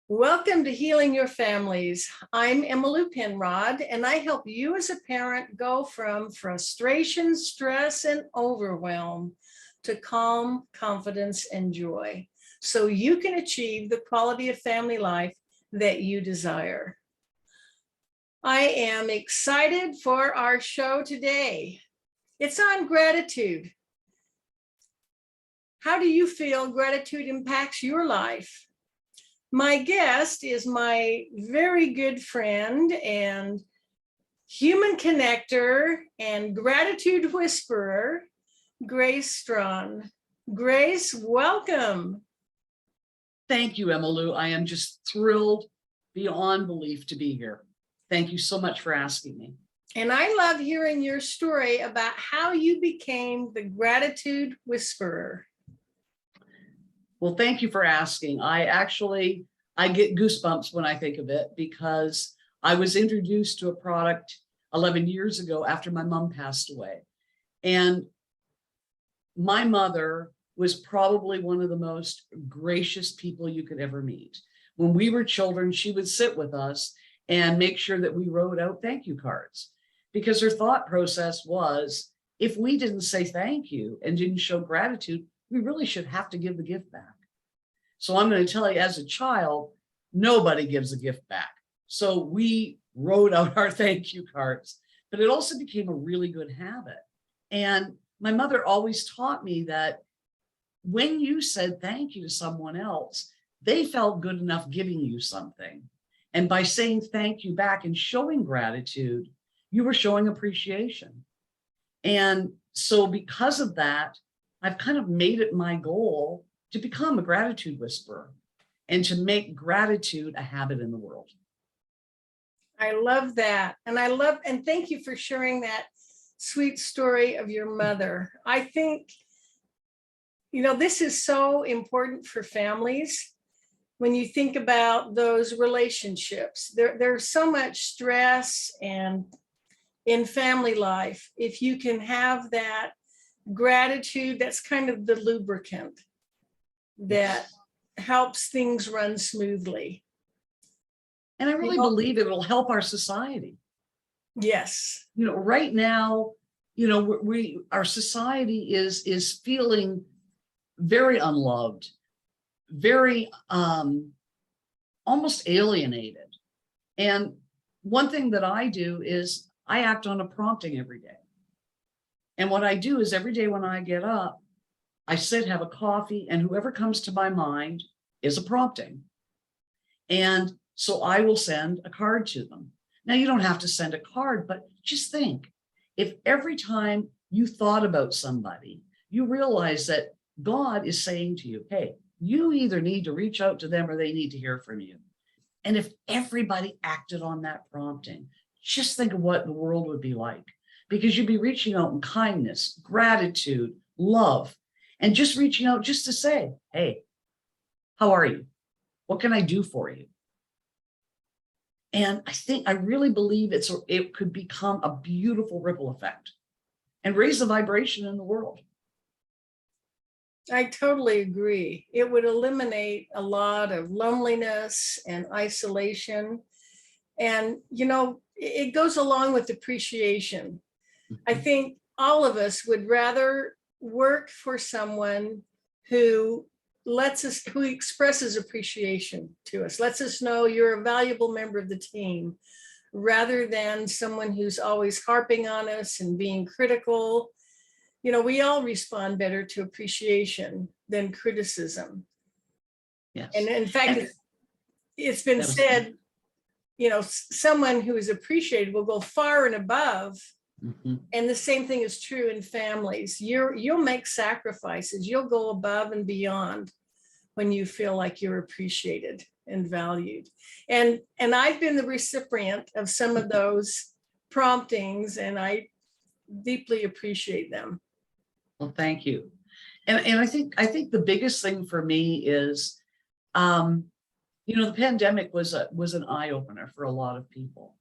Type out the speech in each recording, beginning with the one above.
Welcome to Healing Your Families. I'm Emmalou Penrod, and I help you as a parent go from frustration, stress, and overwhelm to calm, confidence, and joy, so you can achieve the quality of family life that you desire. I am excited for our show today. It's on gratitude. How do you feel gratitude impacts your life? My guest is my very good friend and human connector and gratitude whisperer, Grace Strachan. Grace, welcome. Thank you, Emmalou. I am just thrilled beyond belief to be here. Thank you so much for asking me. And I love hearing your story about how you became the gratitude whisperer. Well, thank you for asking. I get goosebumps when I think of it because I was introduced to a product 11 years ago after my mom passed away. And my mother was probably one of the most gracious people you could ever meet. When we were children, she would sit with us and make sure that we wrote out thank you cards, because her thought process was, if we didn't say thank you and didn't show gratitude, we really should have to give the gift back. So I'm going to tell you, as a child, nobody gives a gift back. So we wrote out our thank you cards, but it also became a really good habit. And my mother always taught me that when you said thank you to someone else, they felt good enough giving you something. And by saying thank you back and showing gratitude, you were showing appreciation. And so because of that, I've kind of made it my goal to become a gratitude whisperer and to make gratitude a habit in the world. I love that. And thank you for sharing that sweet story of your mother. I think, this is so important for families. When you think about those relationships, there's so much stress and in family life. If you can have that gratitude, that's kind of the lubricant that helps things run smoothly. And I really believe it will help our society. Yes. Right now, our society is feeling very unloved, very almost alienated. And one thing that I do is I act on a prompting every day. And what I do is every day when I get up, I sit, have a coffee, and whoever comes to my mind is a prompting. And so I will send a card to them. Now, you don't have to send a card, but just think, if every time you thought about somebody, you realize that God is saying to you, hey, you either need to reach out to them or they need to hear from you. And if everybody acted on that prompting, just think of what the world would be like, because you'd be reaching out in kindness, gratitude, love, and just reaching out just to say, hey, how are you? What can I do for you? And I really believe it could become a beautiful ripple effect and raise the vibration in the world. I totally agree. It would eliminate a lot of loneliness and isolation. And, it goes along with appreciation. I think all of us would rather work for someone who expresses appreciation to us, lets us know you're a valuable member of the team, rather than someone who's always harping on us and being critical. We all respond better to appreciation than criticism. Yes. And in fact, it's been said, someone who is appreciated will go far and above. Mm-hmm. And the same thing is true in families. You'll make sacrifices. You'll go above and beyond when you feel like you're appreciated and valued. And I've been the recipient of some of those promptings, and I deeply appreciate them. Well, thank you. And I think the biggest thing for me is, the pandemic was an eye opener for a lot of people.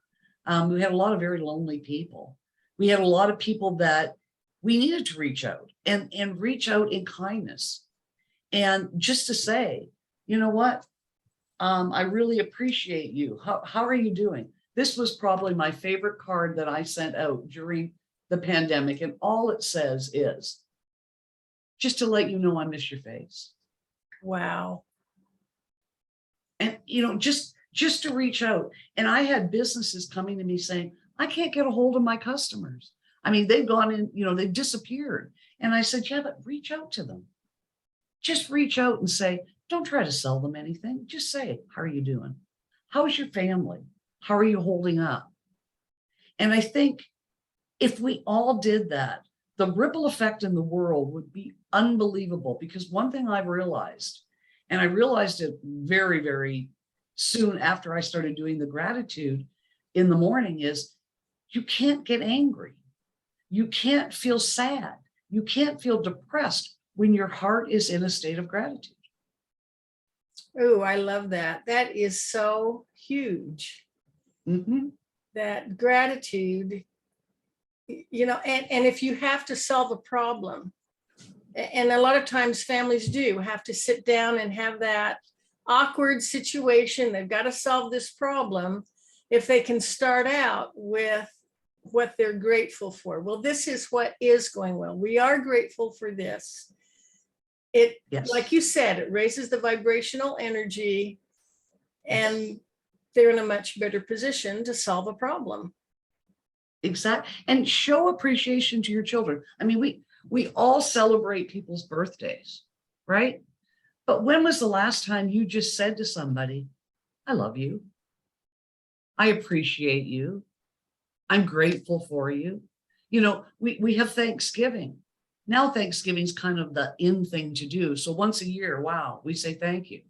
We had a lot of very lonely people. We had a lot of people that we needed to reach out and reach out in kindness. And just to say, you know what, I really appreciate you. How are you doing? This was probably my favorite card that I sent out during the pandemic. And all it says is, just to let you know I miss your face. Wow. And, just to reach out. And I had businesses coming to me saying, I can't get a hold of my customers. I mean, they've gone in, they've disappeared. And I said, yeah, but reach out to them. Just reach out and say, don't try to sell them anything. Just say, how are you doing? How's your family? How are you holding up? And I think if we all did that, the ripple effect in the world would be unbelievable. Because one thing I've realized, and I realized it very, very soon after I started doing the gratitude in the morning, is you can't get angry. You can't feel sad. You can't feel depressed when your heart is in a state of gratitude. Oh, I love that. That is so huge. Mm-hmm. That gratitude, and if you have to solve a problem, and a lot of times families do have to sit down and have that awkward situation, they've got to solve this problem. If they can start out with what they're grateful for, well, this is what is going well. We are grateful for this. Yes. Like you said, it raises the vibrational energy, and they're in a much better position to solve a problem. Exactly. And show appreciation to your children. I mean, we all celebrate people's birthdays, right? But when was the last time you just said to somebody, I love you. I appreciate you. I'm grateful for you. We have Thanksgiving. Now Thanksgiving's kind of the in thing to do. So once a year, wow, we say thank you.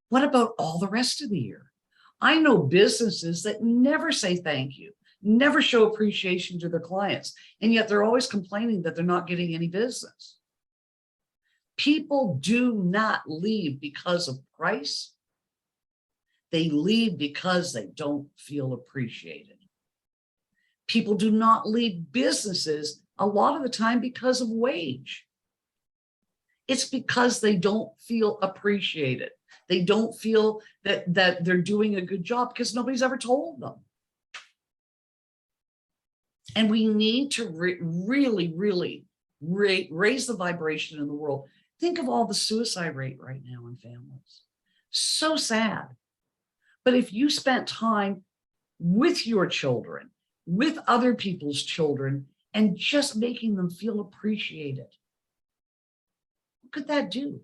What about all the rest of the year? I know businesses that never say thank you, never show appreciation to their clients, and yet they're always complaining that they're not getting any business. People do not leave because of price. They leave because they don't feel appreciated. People do not leave businesses a lot of the time because of wage. It's because they don't feel appreciated. They don't feel that they're doing a good job because nobody's ever told them. And we need to really, really raise the vibration in the world. Think of all the suicide rate right now in families. So sad. But if you spent time with your children, with other people's children, and just making them feel appreciated, what could that do?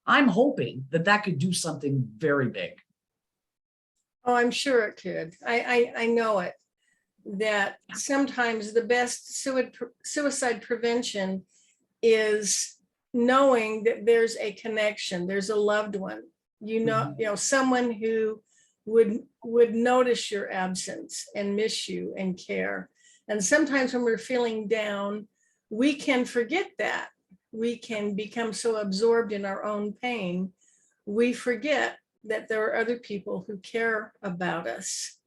I'm hoping that could do something very big. Oh, I'm sure it could. I know it. That sometimes the best suicide prevention is knowing that there's a connection, there's a loved one, someone who would notice your absence and miss you and care. And sometimes when we're feeling down, we can forget that. We can become so absorbed in our own pain, we forget that there are other people who care about us.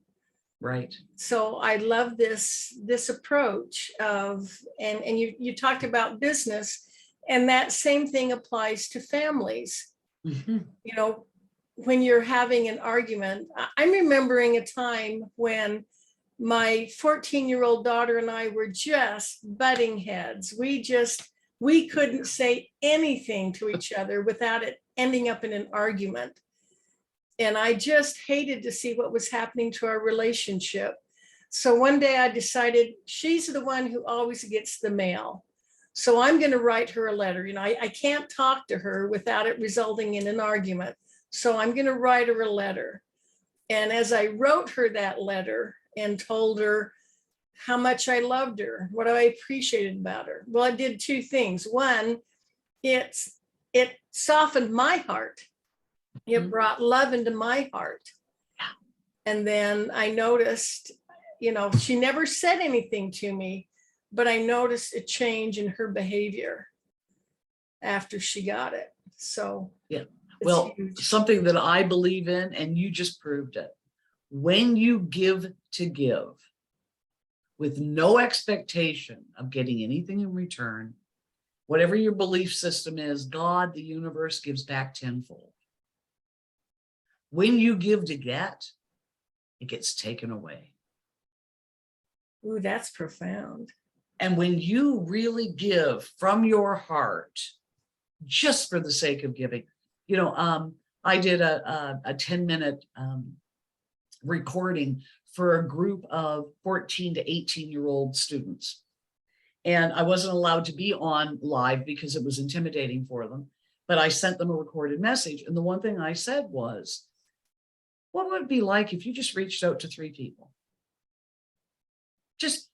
Right. So I love this approach of, and you talked about business, and that same thing applies to families. Mm-hmm. When you're having an argument, I'm remembering a time when my 14-year-old daughter and I were just butting heads. We couldn't say anything to each other without it ending up in an argument. And I just hated to see what was happening to our relationship. So one day I decided she's the one who always gets the mail. So I'm going to write her a letter. I can't talk to her without it resulting in an argument. So I'm going to write her a letter. And as I wrote her that letter and told her how much I loved her, what I appreciated about her, well, it did two things. One, it softened my heart. It brought love into my heart. And then I noticed, she never said anything to me, but I noticed a change in her behavior after she got it. So yeah, well, huge. Something that I believe in, and you just proved it. When you give to give with no expectation of getting anything in return, Whatever your belief system is, God, the universe gives back tenfold. When you give to get, it gets taken away. Ooh, that's profound. And when you really give from your heart, just for the sake of giving, I did a 10-minute recording for a group of 14 to 18-year-old students. And I wasn't allowed to be on live because it was intimidating for them, but I sent them a recorded message. And the one thing I said was, what would it be like if you just reached out to 3 people? Just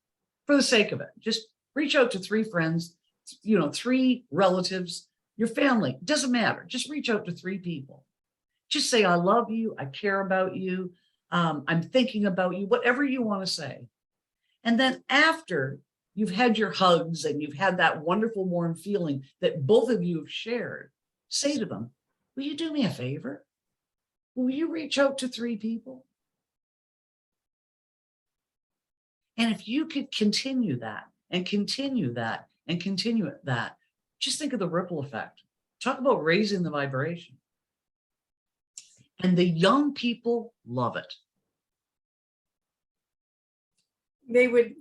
for the sake of it, just reach out to 3 friends, 3 relatives, your family, doesn't matter. Just reach out to 3 people. Just say, I love you. I care about you. I'm thinking about you, whatever you want to say. And then after you've had your hugs and you've had that wonderful, warm feeling that both of you have shared, say to them, will you do me a favor? Will you reach out to 3 people? And if you could continue that and continue that and continue that, just think of the ripple effect. Talk about raising the vibration. And the young people love it. They would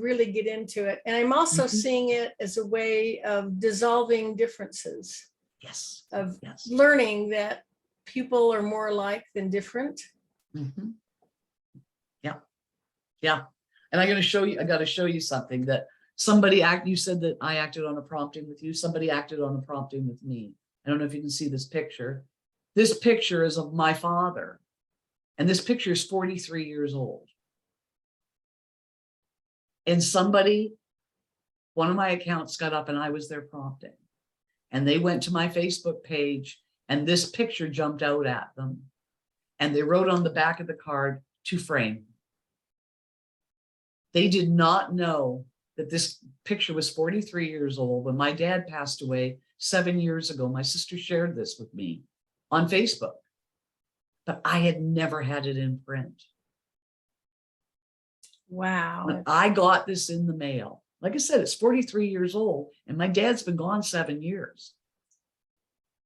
really get into it. And I'm also seeing it as a way of dissolving differences. Yes. Of yes. learning that people are more alike than different. Mm-hmm. Yeah. And I got to show you something that you said that I acted on a prompting with you. Somebody acted on a prompting with me. I don't know if you can see this picture. This picture is of my father. And this picture is 43 years old. And one of my accounts got up and I was there prompting. And they went to my Facebook page and this picture jumped out at them. And they wrote on the back of the card, to frame. They did not know that this picture was 43 years old. When my dad passed away 7 years ago, my sister shared this with me on Facebook, but I had never had it in print. Wow. When I got this in the mail, like I said, it's 43 years old and my dad's been gone 7 years.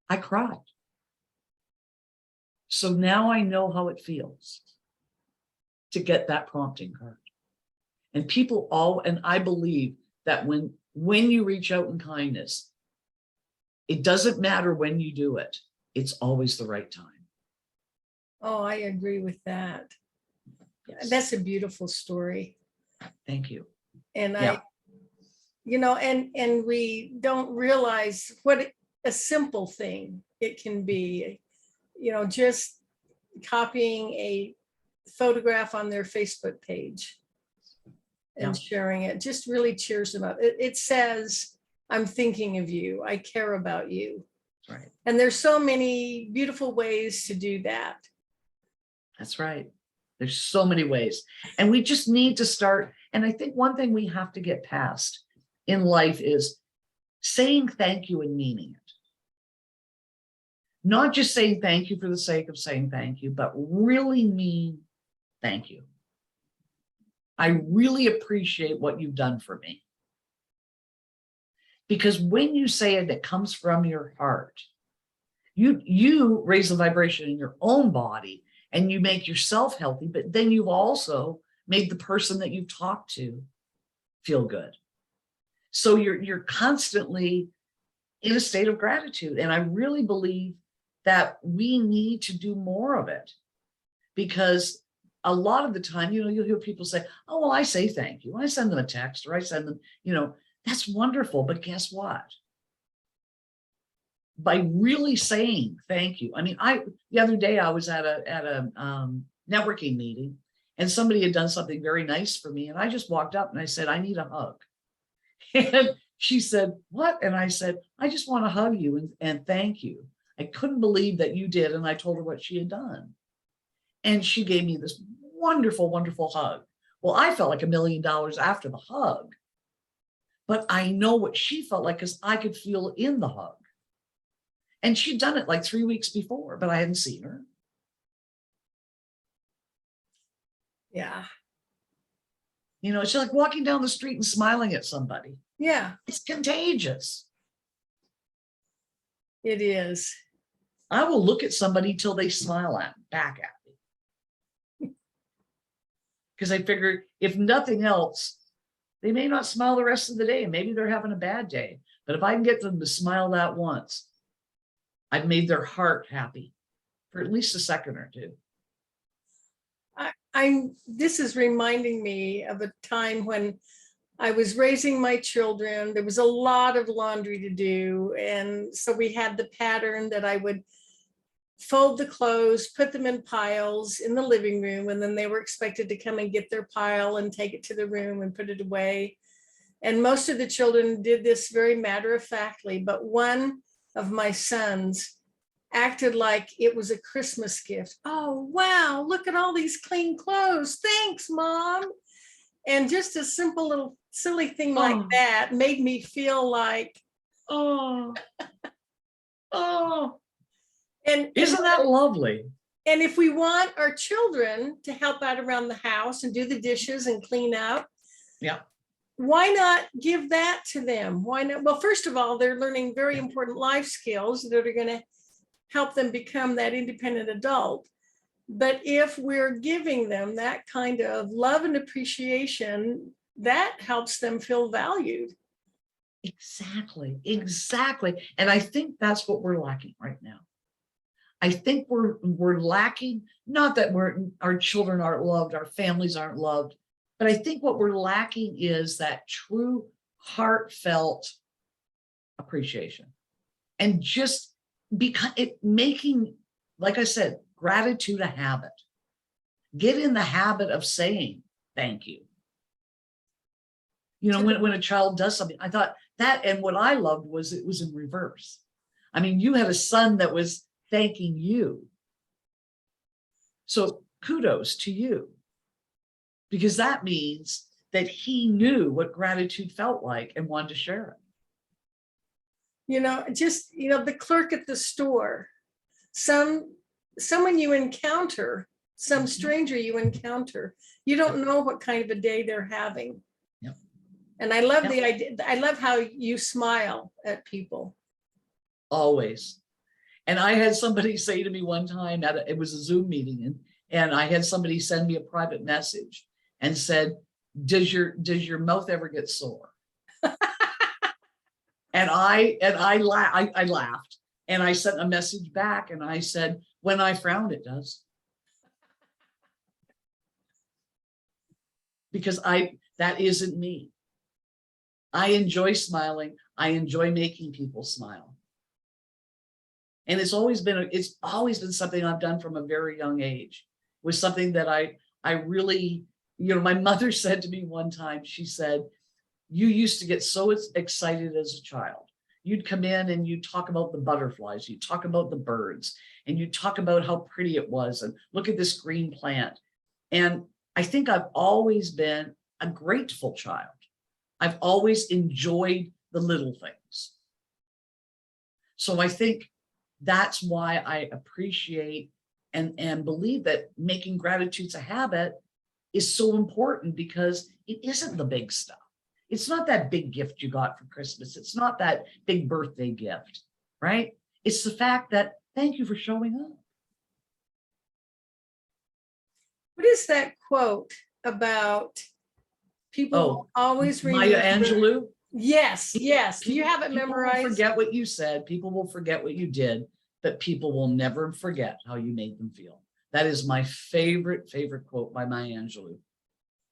I cried. So now I know how it feels to get that prompting card. And and I believe that when you reach out in kindness, it doesn't matter when you do it. It's always the right time. Oh, I agree with that. Yes. That's a beautiful story. Thank you. And and we don't realize what a simple thing it can be, just copying a photograph on their Facebook page and sharing it just really cheers them up. It says, I'm thinking of you. I care about you. Right. And there's so many beautiful ways to do that. That's right. There's so many ways. And we just need to start. And I think one thing we have to get past in life is saying thank you and meaning it. Not just saying thank you for the sake of saying thank you, but really mean thank you. I really appreciate what you've done for me. Because when you say it, it comes from your heart. You raise the vibration in your own body and you make yourself healthy, but then you've also made the person that you've talked to feel good. So you're constantly in a state of gratitude. And I really believe that we need to do more of it, because a lot of the time, you'll hear people say, oh, well, I say thank you. I send them a text or I send them, that's wonderful. But guess what? By really saying thank you. I mean, the other day I was at a networking meeting and somebody had done something very nice for me. And I just walked up and I said, I need a hug. And she said, what? And I said, I just want to hug you and thank you. I couldn't believe that you did. And I told her what she had done. And she gave me this wonderful, wonderful hug. Well, I felt like $1 million after the hug, but I know what she felt like because I could feel in the hug. And she'd done it like 3 weeks before, but I hadn't seen her. Yeah. It's like walking down the street and smiling at somebody. Yeah, It's contagious. it is. I will look at somebody till they smile back at me. Because I figure if nothing else, they may not smile the rest of the day. Maybe they're having a bad day. But if I can get them to smile that once, I've made their heart happy for at least a second or two. This is reminding me of a time when I was raising my children. There was a lot of laundry to do. And so we had the pattern that I would fold the clothes, put them in piles in the living room, and then they were expected to come and get their pile and take it to the room and put it away. And most of the children did this very matter-of-factly, but one of my sons acted like it was a Christmas gift. Oh, wow, look at all these clean clothes. Thanks, Mom. And just a simple little silly thing like that made me feel like, oh, oh. And isn't that lovely? And if we want our children to help out around the house and do the dishes and clean up, yeah, why not give that to them? Why not? Well, first of all, they're learning very important life skills that are going to help them become that independent adult. But if we're giving them that kind of love and appreciation, that helps them feel valued. Exactly, exactly. And I think that's what we're lacking right now. I think we're lacking, not that our children aren't loved, our families aren't loved, but I think what we're lacking is that true heartfelt appreciation. And just because making, like I said, gratitude a habit. Get in the habit of saying thank you. You know, when a child does something, I thought that, and what I loved was it was in reverse. I mean, you had a son that was thanking you. So kudos to you, because that means that he knew what gratitude felt like and wanted to share it. You know, just, you know, the clerk at the store, someone you encounter, some stranger you encounter, you don't know what kind of a day they're having. Yep. And I love the idea. I love how you smile at people. Always. And I had somebody say to me one time, it was a Zoom meeting, and I had somebody send me a private message and said, does your mouth ever get sore? and I laughed, and I sent a message back, and I said, when I frown, it does. Because that isn't me. I enjoy smiling. I enjoy making people smile. And it's always been something I've done from a very young age. It was something that I really, you know, my mother said to me one time, she said, you used to get so excited as a child. You'd come in and you'd talk about the butterflies, you'd talk about the birds, and you'd talk about how pretty it was, and look at this green plant. And I think I've always been a grateful child. I've always enjoyed the little things. So I think that's why I appreciate and believe that making gratitude a habit is so important, because it isn't the big stuff. It's not that big gift you got for Christmas. It's not that big birthday gift, right? It's the fact that thank you for showing up. What is that quote about? People always remember. Maya Angelou. Yes, yes. You have it memorized. People will forget what you said. People will forget what you did, but people will never forget how you made them feel. That is my favorite quote by Maya Angelou.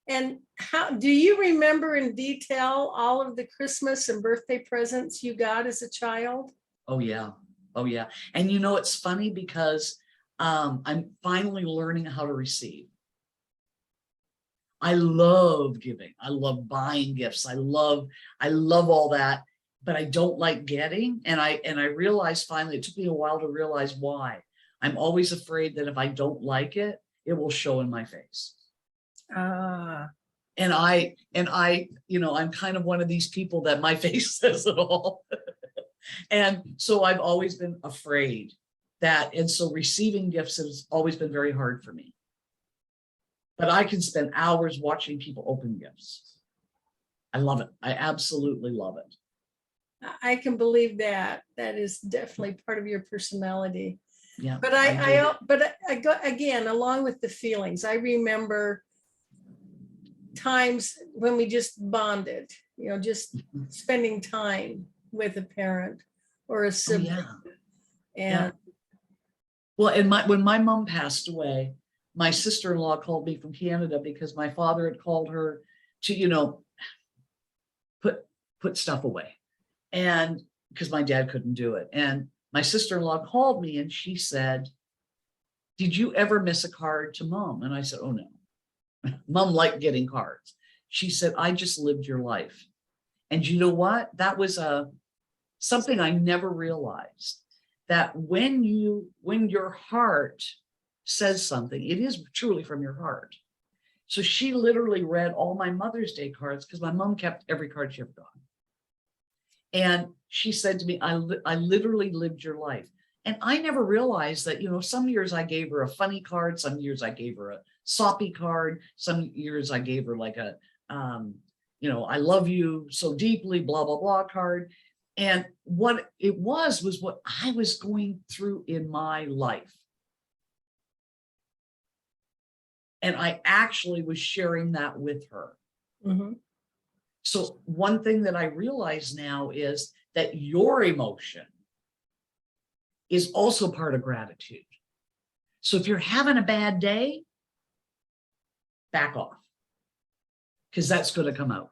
And how do you remember in detail all of the Christmas and birthday presents you got as a child? Oh yeah. Oh yeah. And you know, it's funny because I'm finally learning how to receive. I love giving. I love buying gifts. I love all that, but I don't like getting. And I realized finally, it took me a while to realize why. I'm always afraid that if I don't like it, it will show in my face. And I, you know, I'm kind of one of these people that my face says it all. And so I've always been afraid that, and so receiving gifts has always been very hard for me. But I can spend hours watching people open gifts. I love it. I absolutely love it. I can believe that. That is definitely part of your personality. Yeah. But I go again, along with the feelings. I remember times when we just bonded, just spending time with a parent or a Oh, sibling. yeah. And Well, and when my mom passed away, my sister-in-law called me from Canada because my father had called her to, put stuff away. And because my dad couldn't do it. And my sister-in-law called me and she said, "Did you ever miss a card to mom?" And I said, "Oh no." Mom liked getting cards. She said, "I just lived your life." And you know what? That was something I never realized, that when your heart says something, it is truly from your heart. So she literally read all my Mother's Day cards because my mom kept every card she ever got. And she said to me, I literally lived your life. And I never realized that, some years I gave her a funny card. Some years I gave her a soppy card. Some years I gave her like a, I love you so deeply, blah, blah, blah card. And what it was what I was going through in my life. And I actually was sharing that with her. mm-hmm. So one thing that I realize now is that your emotion is also part of gratitude. So if you're having a bad day, back off, because that's going to come out.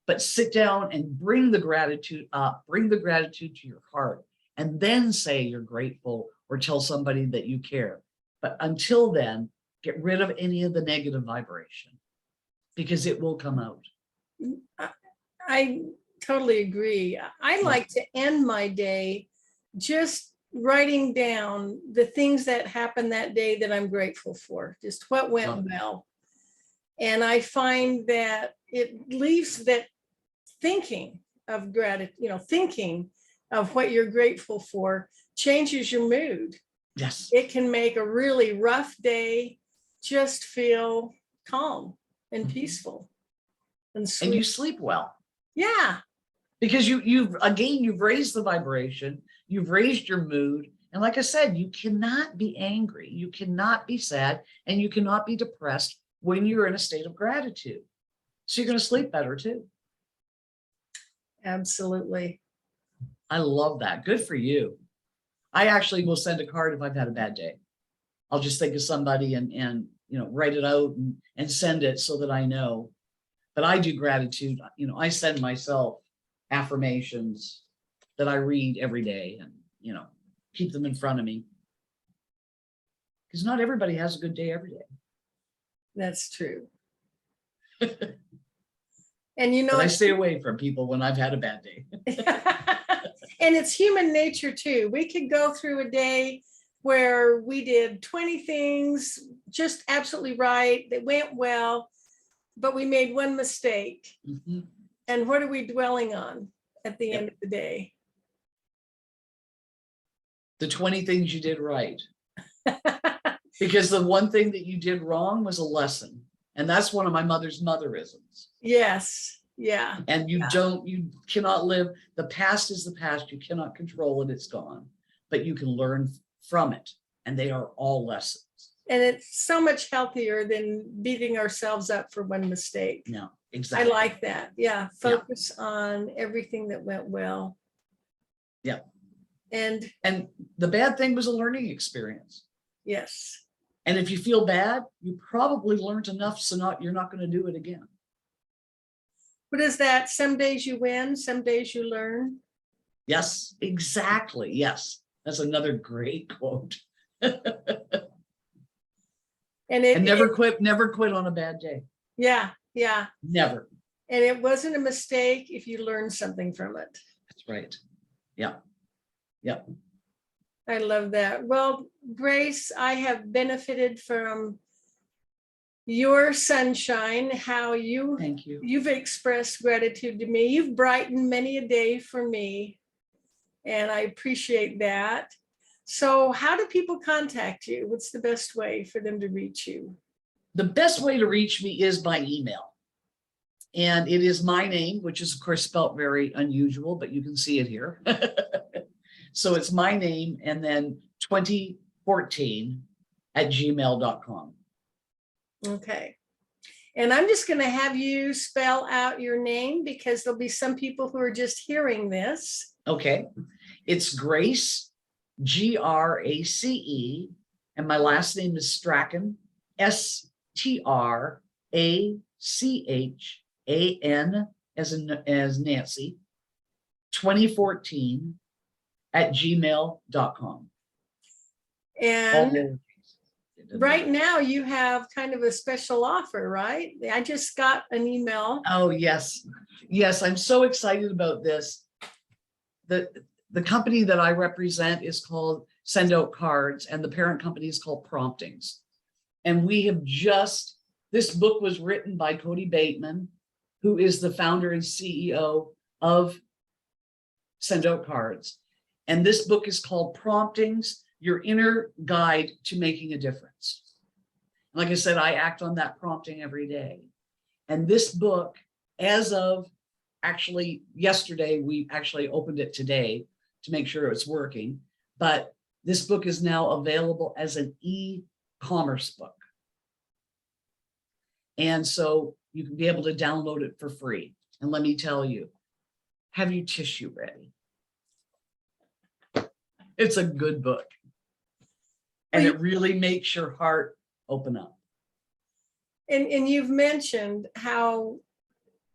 But sit down and bring the gratitude up, bring the gratitude to your heart, and then say you're grateful or tell somebody that you care. But until then, get rid of any of the negative vibration because it will come out. I totally agree. I like to end my day just writing down the things that happened that day that I'm grateful for, just what went well. And I find that it leaves that thinking of gratitude, thinking of what you're grateful for changes your mood. Yes. It can make a really rough day just feel calm and peaceful and sweet. And you sleep well. Yeah. Because you've raised the vibration, you've raised your mood. And like I said, you cannot be angry, you cannot be sad, and you cannot be depressed when you're in a state of gratitude. So you're going to sleep better too. Absolutely. I love that. Good for you. I actually will send a card if I've had a bad day. I'll just think of somebody and write it out and send it so that I know. But I do gratitude. I send myself affirmations that I read every day and, keep them in front of me. Because not everybody has a good day every day. That's true. And but I stay away from people when I've had a bad day. And it's human nature too. We could go through a day where we did 20 things just absolutely right. They went well, but we made one mistake. Mm-hmm. And what are we dwelling on at the end of the day? The 20 things you did right. Because the one thing that you did wrong was a lesson. And that's one of my mother's motherisms. Yes. Yeah. And you cannot live. The past is the past. You cannot control it. It's gone. But you can learn from it. And they are all lessons. And it's so much healthier than beating ourselves up for one mistake. No, exactly. I like that. Yeah. Focus on everything that went well. Yeah. And the bad thing was a learning experience. Yes. And if you feel bad, you probably learned enough so you're not going to do it again. What is that? Some days you win, some days you learn. Yes, exactly. Yes. That's another great quote. And never quit on a bad day. Yeah. Yeah. Never. And it wasn't a mistake if you learned something from it. That's right. Yeah. Yep. I love that. Well, Grace, I have benefited from your sunshine, how Thank you. You've expressed gratitude to me. You've brightened many a day for me. And I appreciate that. So how do people contact you? What's the best way for them to reach you? The best way to reach me is by email. And it is my name, which is of course spelt very unusual, but you can see it here. So it's my name and then 2014@gmail.com. Okay. And I'm just going to have you spell out your name because there'll be some people who are just hearing this. Okay. It's Grace, Grace, and my last name is Strachan, Strachan, as Nancy, 2014@gmail.com. And right now you have kind of a special offer, right? I just got an email. Oh, yes. Yes, I'm so excited about this. The company that I represent is called Send Out Cards, and the parent company is called Promptings. And we have just, this book was written by Cody Bateman, who is the founder and CEO of Send Out Cards. And this book is called Promptings, Your Inner Guide to Making a Difference. Like I said, I act on that prompting every day. And this book, as of actually yesterday, we actually opened it today to make sure it's working, but this book is now available as an e-commerce book. And so you can be able to download it for free. And let me tell you, have your tissue ready. It's a good book. And it really makes your heart open up. And you've mentioned how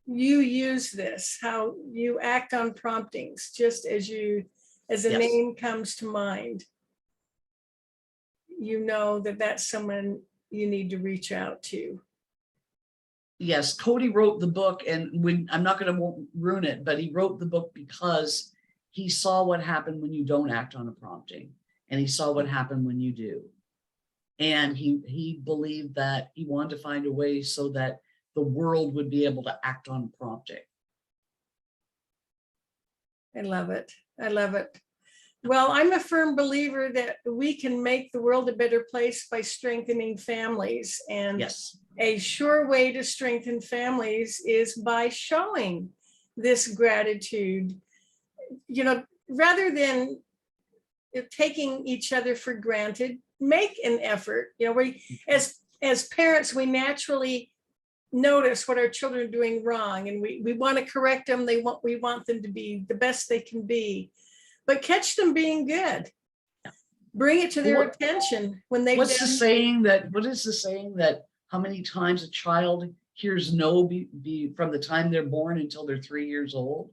you use this, how you act on promptings, just as a Yes. name comes to mind. You know that that's someone you need to reach out to. Yes, Cody wrote the book, and I'm not going to ruin it, but he wrote the book because he saw what happened when you don't act on a prompting, and he saw what happened when you do. And he believed that he wanted to find a way so that the world would be able to act on prompting. I love it. I love it. Well, I'm a firm believer that we can make the world a better place by strengthening families. And yes, a sure way to strengthen families is by showing this gratitude, you know, rather than taking each other for granted. Make an effort. You know, we as parents, we naturally notice what our children are doing wrong, and we want to correct them. We want them to be the best they can be, but catch them being good. Bring it to their attention when they. What is the saying that how many times a child hears no be from the time they're born until they're 3 years old?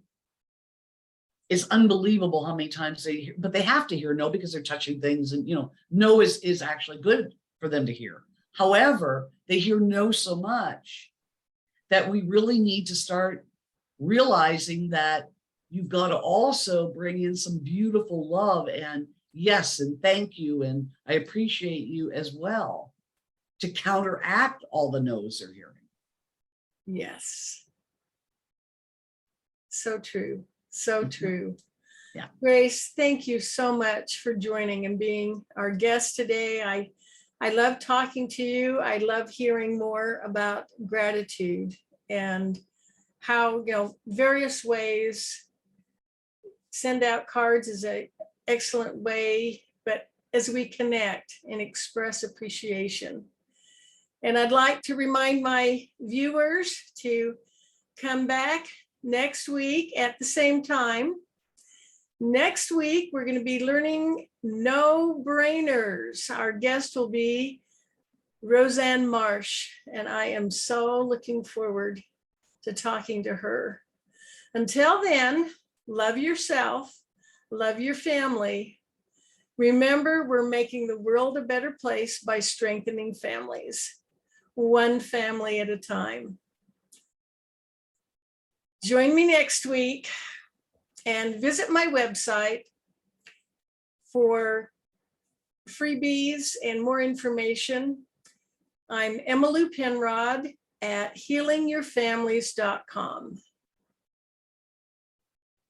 It's unbelievable how many times they hear, but they have to hear no because they're touching things, and no is actually good for them to hear. However, they hear no so much that we really need to start realizing that you've got to also bring in some beautiful love and yes and thank you and I appreciate you as well to counteract all the no's they're hearing. Yes. So true. So true. Yeah. Grace, thank you so much for joining and being our guest today. I love talking to you. I love hearing more about gratitude and how, various ways. Send Out Cards is an excellent way, but as we connect and express appreciation. And I'd like to remind my viewers to come back next week at the same time. Next week, we're going to be learning no-brainers. Our guest will be Roseanne Marsh, and I am so looking forward to talking to her. Until then, love yourself, love your family. Remember, we're making the world a better place by strengthening families, one family at a time. Join me next week and visit my website for freebies and more information. I'm Emmalou Penrod at healingyourfamilies.com.